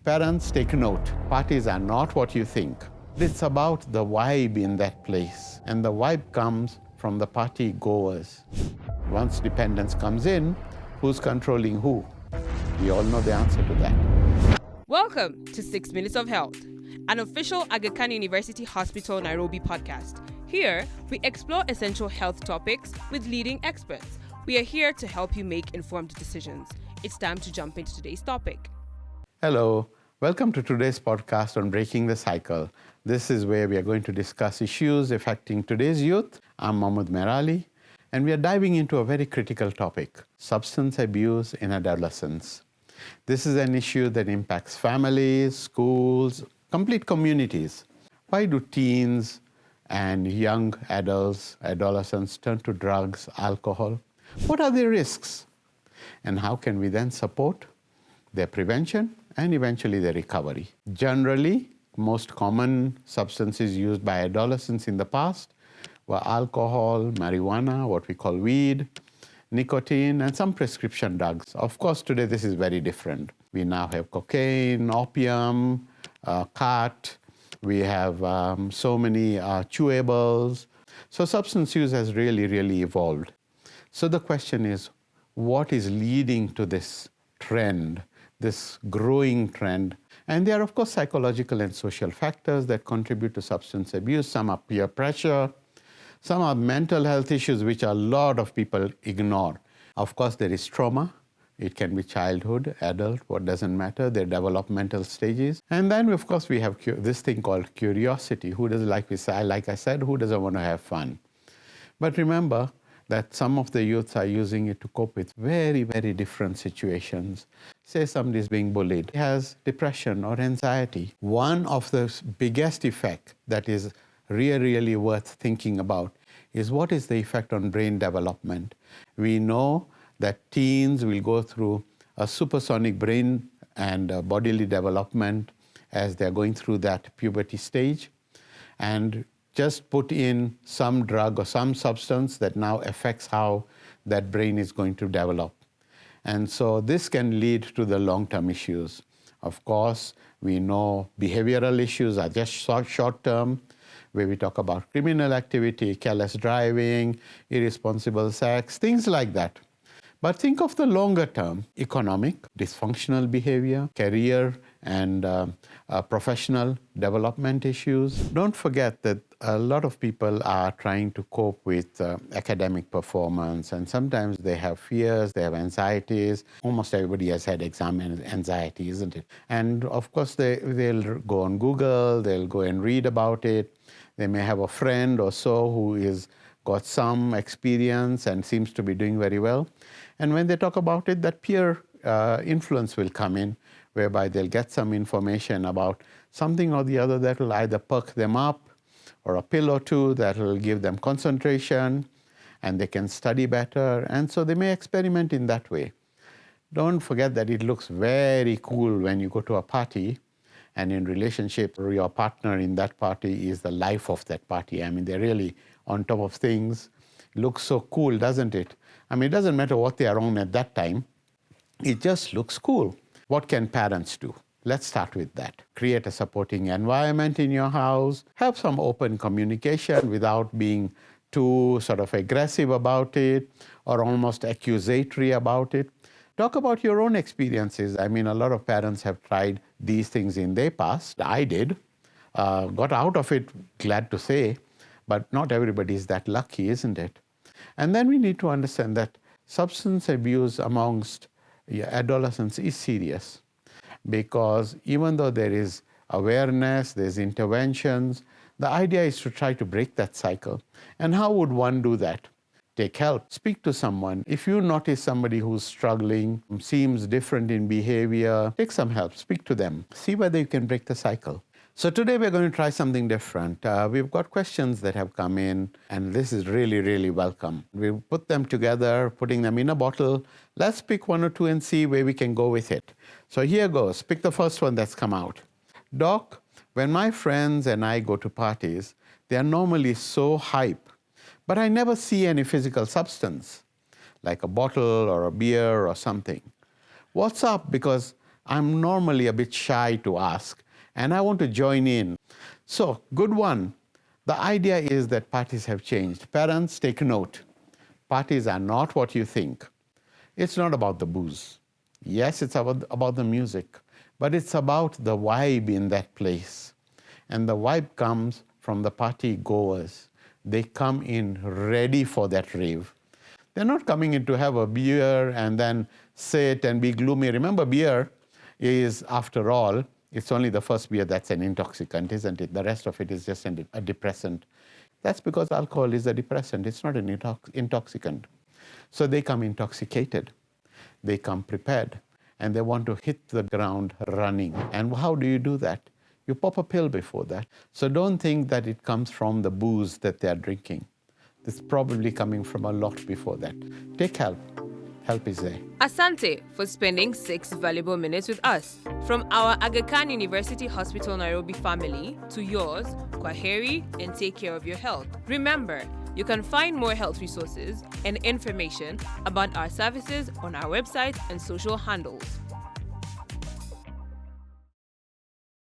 Parents, take note. Parties are not what you think. It's about the vibe in that place. And the vibe comes from the party goers. Once dependence comes in, who's controlling who? We all know the answer to that. Welcome to 6 Minutes of Health, an official Aga Khan University Hospital Nairobi podcast. Here, we explore essential health topics with leading experts. We are here to help you make informed decisions. It's time to jump into today's topic. Hello, welcome to today's podcast on breaking the cycle. This is where we are going to discuss issues affecting today's youth. I'm Mohamoud Merali, and we are diving into a very critical topic, substance abuse in adolescents. This is an issue that impacts families, schools, complete communities. Why do teens and young adults, adolescents turn to drugs, alcohol? What are the risks? And how can we then support their prevention and eventually their recovery? Generally, most common substances used by adolescents in the past were alcohol, marijuana, what we call weed, nicotine, and some prescription drugs. Of course, today this is very different. We now have cocaine, opium, khat. We have so many chewables. So substance use has really evolved. So the question is, what is leading to this trend, this growing trend? And there are, of course, psychological and social factors that contribute to substance abuse. Some are peer pressure. Some are mental health issues, which a lot of people ignore. Of course, there is trauma. It can be childhood, adult, what doesn't matter, their developmental stages. And then, of course, we have this thing called curiosity. Who does, like I said, who doesn't want to have fun? But remember that some of the youths are using it to cope with very different situations. Say somebody is being bullied, has depression or anxiety. One of the biggest effects that is really worth thinking about is what is the effect on brain development. We know that teens will go through a supersonic brain and bodily development as they're going through that puberty stage. And just put in some drug or some substance that now affects how that brain is going to develop. And so this can lead to the long-term issues. Of course, we know behavioral issues are just short-term, where we talk about criminal activity, careless driving, irresponsible sex, things like that. But think of the longer term, economic, dysfunctional behavior, career and professional development issues. Don't forget that a lot of people are trying to cope with academic performance, and sometimes they have fears, they have anxieties. Almost everybody has had exam anxiety, isn't it? And of course, they'll go on Google, they'll go and read about it. They may have a friend or so who is got some experience and seems to be doing very well. And when they talk about it, that peer influence will come in, whereby they'll get some information about something or the other that will either perk them up, or a pill or two that will give them concentration, and they can study better. And so they may experiment in that way. Don't forget that it looks very cool when you go to a party, and in relationship, your partner in that party is the life of that party. I mean, they're really on top of things. Looks so cool, doesn't it? I mean, it doesn't matter what they are on at that time. It just looks cool. What can parents do? Let's start with that. Create a supporting environment in your house. Have some open communication without being too sort of aggressive about it or almost accusatory about it. Talk about your own experiences. I mean, a lot of parents have tried these things in their past. I did. Got out of it, glad to say. But not everybody is that lucky, isn't it? And then we need to understand that substance abuse amongst adolescents is serious, because even though there is awareness, there's interventions, the idea is to try to break that cycle. And how would one do that? Take help. Speak to someone. If you notice somebody who's struggling, seems different in behavior, take some help. Speak to them. See whether you can break the cycle. So today we're going to try something different. We've got questions that have come in, and this is really welcome. We'll put them together, putting them in a bottle. Let's pick one or two and see where we can go with it. So here goes. Pick the first one that's come out. Doc, when my friends and I go to parties, they are normally so hype, but I never see any physical substance, like a bottle or a beer or something. What's up? Because I'm normally a bit shy to ask, and I want to join in. So, good one. The idea is that parties have changed. Parents, take note. Parties are not what you think. It's not about the booze. Yes, it's about the music, but it's about the vibe in that place. And the vibe comes from the party goers. They come in ready for that rave. They're not coming in to have a beer and then sit and be gloomy. Remember, beer is, after all, it's only the first beer that's an intoxicant, isn't it? The rest of it is just a depressant. That's because alcohol is a depressant. It's not an intoxicant. So they come intoxicated. They come prepared. And they want to hit the ground running. And how do you do that? You pop a pill before that. So don't think that it comes from the booze that they are drinking. It's probably coming from a lot before that. Take help. Help is there. Asante for spending 6 valuable minutes with us. From our Aga Khan University Hospital Nairobi family to yours, kwaheri and take care of your health. Remember, you can find more health resources and information about our services on our website and social handles.